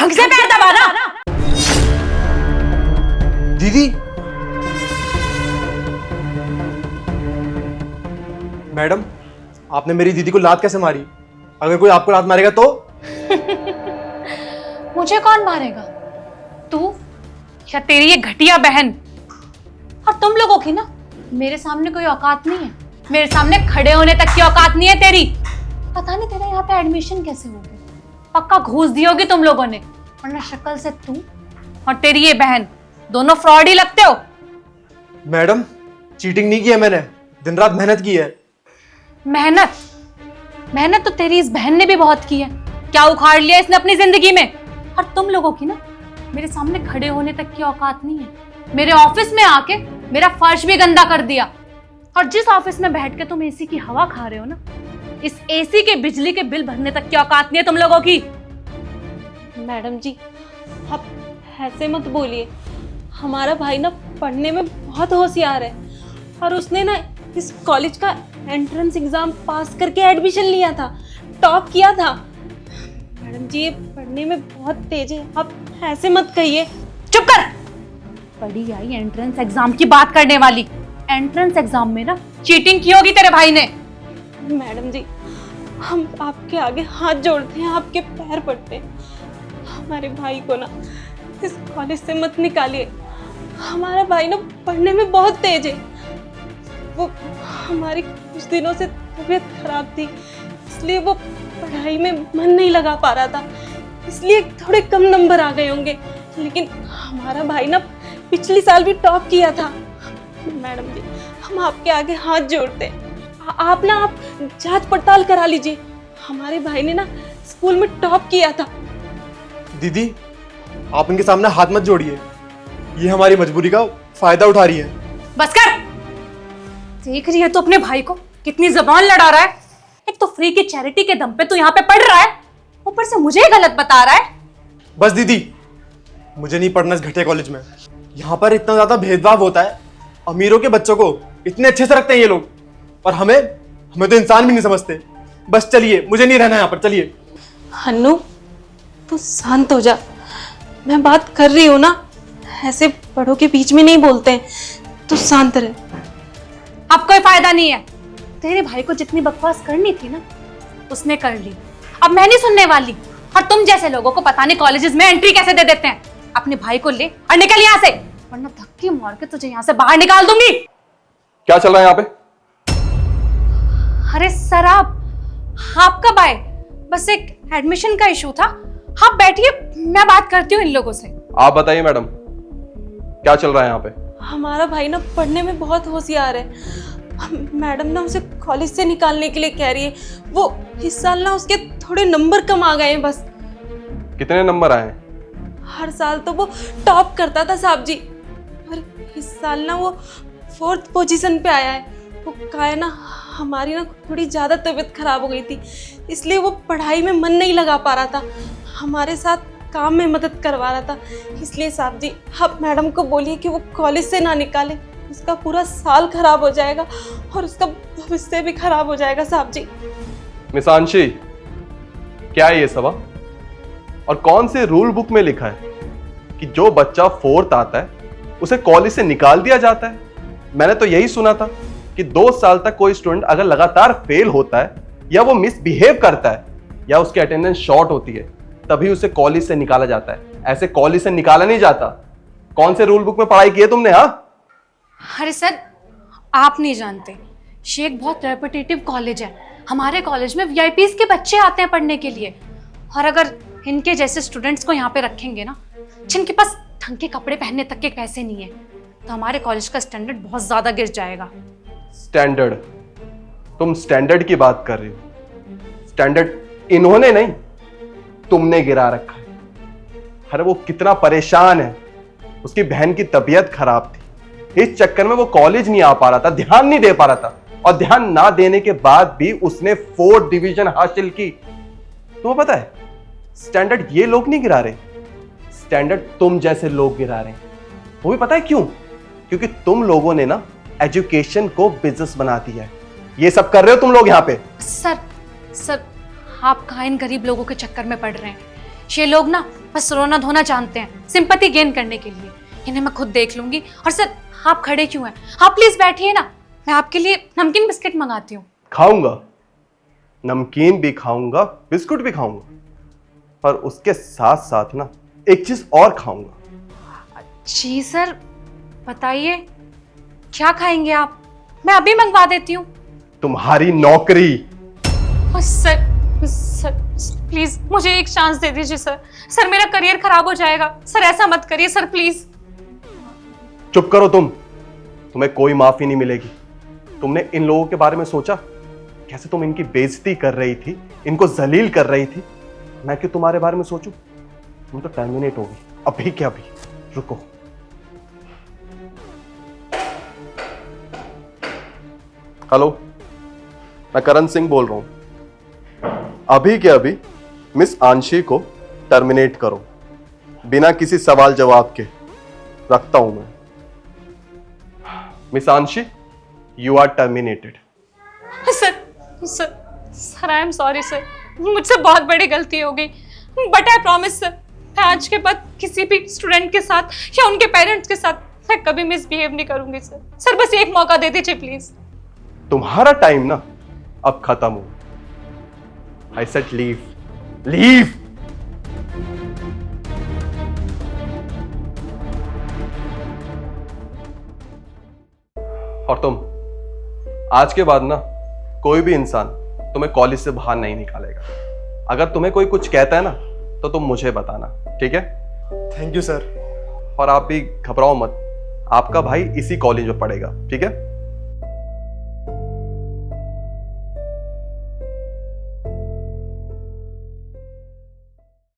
ढंग से पैर दबाना। दीदी, मैडम आपने मेरी दीदी को लात कैसे मारी? अगर कोई आपको लात मारेगा तो? मुझे कौन मारेगा? तू या तेरी ये घटिया बहन? और तुम लोगों की ना मेरे सामने कोई औकात नहीं है, मेरे सामने खड़े होने तक की औकात नहीं है तेरी। पता नहीं तेरा यहाँ पे एडमिशन कैसे हो गया, पक्का घूस दी होगी तुम लोगों ने, वरना शक्ल से तू और तेरी ये बहन दोनों फ्रॉड ही लगते हो। मैडम चीटिंग नहीं की है मैंने, दिन रात मेहनत की है। मेहनत तो तेरी इस बहन ने भी बहुत की है। क्या उखाड़ लिया इसने अपनी जिंदगी में? और तुम लोगों की ना मेरे सामने खड़े होने तक की औकात नहीं है। मेरे ऑफिस में आके मेरा फर्श भी गंदा कर दिया, और जिस ऑफिस में बैठ के तुम एसी की हवा खा रहे हो ना, इस एसी के बिजली के बिल भरने तक की औकात नहीं है तुम लोगों की। मैडम जी आप ऐसे मत बोलिए, हमारा भाई ना पढ़ने में बहुत होशियार है और उसने ना इस कॉलेज का एंट्रेंस एग्जाम पास करके एडमिशन लिया था, टॉप किया था। मैडम जी ये पढ़ने में बहुत तेज है, आप ऐसे मत कहिए। चुप कर। पढ़ी आई एंट्रेंस एग्जाम की बात करने वाली। एंट्रेंस एग्जाम में ना चीटिंग की होगी तेरे भाई ने। मैडम जी हम आपके आगे हाथ जोड़ते हैं, आपके पैर पड़ते हैं, हमारे भाई को ना इस कॉलेज से मत निकालिए। हमारा भाई ना पढ़ने में बहुत तेज है, वो हमारी कुछ दिनों से तबीयत खराब थी, इसलिए वो पढ़ाई में मन नहीं लगा पा रहा था, इसलिए थोड़े कम नंबर आ गए होंगे, लेकिन हमारा भाई ना पिछले साल भी टॉप किया था। मैडम जी हम आपके आगे हाथ जोड़ते हैं, आप जांच पड़ताल करा लीजिए, हमारे भाई ने ना स्कूल में टॉप किया था। दीदी आप इनके सामने हाथ मत जोड़िए, ये हमारी मजबूरी का फायदा उठा रही है। बस कर। देख रही है तो अपने भाई को कितनी जबान लड़ा रहा है। एक तो फ्री की चैरिटी के दम पे तू यहाँ पे पढ़ रहा है, ऊपर से मुझे ही गलत बता रहा है। बस दीदी, मुझे नहीं पढ़ना इस घटिया कॉलेज में। यहाँ पर इतना ज्यादा भेदभाव होता है, अमीरों के बच्चों को इतने अच्छे से रखते हैं ये लोग, और हमें तो इंसान भी नहीं समझते। बस चलिए, मुझे नहीं रहना यहाँ पर, चलिए। हन्नू तू शांत हो जा, मैं बात कर रही हूँ ना, ऐसे बड़ों के बीच में नहीं बोलते हैं, तू शांत रह। अब कोई फायदा नहीं है, तेरे भाई को जितनी बकवास करनी थी ना उसने कर ली, अब मैं नहीं सुनने वाली। और तुम जैसे लोगों को पता नहीं कॉलेजेस में एंट्री कैसे दे देते हैं। अपने भाई को ले और निकल यहाँ से, वरना धक्के मार के तुझे यहाँ से बाहर निकाल दूंगी। क्या चल रहा है यहाँ पे? अरे सर आप कब आए? बस एक एडमिशन का इशू था। आप बैठिए, मैं बात करती हूँ इन लोगों से। आप बताइए मैडम, क्या चल रहा है यहाँ पे? हमारा भाई ना पढ़ने में बहुत होशियार है, मैडम ना उसे कॉलेज से निकालने के लिए कह रही है। वो इस साल ना उसके थोड़े नंबर कम आ गए हैं बस। कितने नंबर आए हैं? हर साल तो वो टॉप करता था साहब जी, पर इस साल ना वो 4th पोजीशन पे आया है। वो कहा है ना हमारी ना थोड़ी ज़्यादा तबीयत खराब हो गई थी, इसलिए वो पढ़ाई में मन नहीं लगा पा रहा था, हमारे साथ काम में मदद करवा रहा था। इसलिए साहब जी आप मैडम को बोलिए कि वो कॉलेज से ना निकाले, उसका पूरा साल खराब हो जाएगा और उसका भविष्य भी खराब हो जाएगा साहब जी। मिसांशी, क्या है ये सब? और कौन से रूल बुक में लिखा है कि जो बच्चा 4th आता है उसे कॉलेज से निकाल दिया जाता है? मैंने तो यही सुना था कि 2 साल तक कोई स्टूडेंट अगर लगातार फेल होता है या वो मिसबिहेव करता है या उसकी अटेंडेंस शॉर्ट होती है तभी उसे कॉलेज से निकाला जाता है। ऐसे कॉलेज से निकाला नहीं जाता। कौन से रूल बुक में पढ़ाई की है तुमने? हाँ अरे सर आप नहीं जानते, ये एक बहुत रेपुटेटिव कॉलेज है। हमारे कॉलेज में वीआईपीज के बच्चे आते हैं पढ़ने के लिए, और अगर इनके जैसे स्टूडेंट्स को यहाँ पे रखेंगे ना, जिनके पास ढंग के कपड़े पहनने तक के पैसे नहीं है, तो हमारे कॉलेज का स्टैंडर्ड बहुत ज्यादा गिर जाएगा। स्टैंडर्ड? तुम स्टैंडर्ड की बात कर रही हो? स्टैंडर्ड इन्होंने नहीं, तुमने गिरा रखा है। अरे वो कितना परेशान है, उसकी बहन की तबीयत खराब थी, इस चक्कर में वो कॉलेज नहीं आ पा रहा था, ध्यान नहीं दे पा रहा था, और ध्यान ना देने के बाद भी उसने 4th डिवीजन हासिल की। तुम्हें पता है स्टैंडर्ड ये लोग नहीं गिरा रहे, स्टैंडर्ड तुम जैसे लोग गिरा रहे हैं। वो भी पता है क्यों? क्योंकि तुम लोगों ने ना एजुकेशन को बिजनेस बना दिया है। ये सब कर रहे हो तुम लोग यहाँ पे। सर आप कहाँ इन गरीब लोगों के चक्कर में पड़ रहे हैं? ये लोग ना बस रोना धोना जानते हैं, सिंपैथी गेन करने के लिए। इन्हें मैं खुद देख लूंगी। और सर, आप खड़े क्यों हैं? आप प्लीज बैठिए ना, मैं आपके लिए नमकीन बिस्किट मंगाती हूँ। खाऊंगा, नमकीन भी खाऊंगा, बिस्कुट भी खाऊंगा, पर उसके साथ साथ ना एक चीज और खाऊंगा। जी सर, बताइए क्या खाएंगे आप? मैं अभी मंगवा देती हूँ। तुम्हारी नौकरी। सर सर प्लीज मुझे एक चांस दे दीजिए सर। सर मेरा करियर खराब हो जाएगा। सर ऐसा मत करिए सर, प्लीज। चुप करो तुम, तुम्हें कोई माफी नहीं मिलेगी। तुमने इन लोगों के बारे में सोचा कैसे तुम इनकी बेइज्जती कर रही थी, इनको जलील कर रही थी? मैं क्यों तुम्हारे बारे में सोचूं? तुम तो टर्मिनेट होगी अभी के अभी। रुको, हेलो, मैं करण सिंह बोल रहा हूं। अभी के अभी मिस आंशी को टर्मिनेट करो, बिना किसी सवाल जवाब के। रखता हूं मैं। Miss Anshi, you are terminated. Sir sir sir I am sorry sir, मुझसे बहुत बड़ी गलती हो गई। बट आई प्रॉमिस सर, मैं आज के बाद किसी भी स्टूडेंट के साथ या उनके पेरेंट्स के साथ मैं कभी मिसबिहेव नहीं करूंगी सर। सर बस एक मौका दे दीजिए प्लीज। तुम्हारा टाइम ना अब खत्म हो। I said leave, leave. और तुम, आज के बाद ना कोई भी इंसान तुम्हें कॉलेज से बाहर नहीं निकालेगा। अगर तुम्हें कोई कुछ कहता है ना तो तुम मुझे बताना, ठीक है? Thank you sir. और आप भी घबराओ मत, आपका भाई इसी कॉलेज में पढ़ेगा, ठीक है?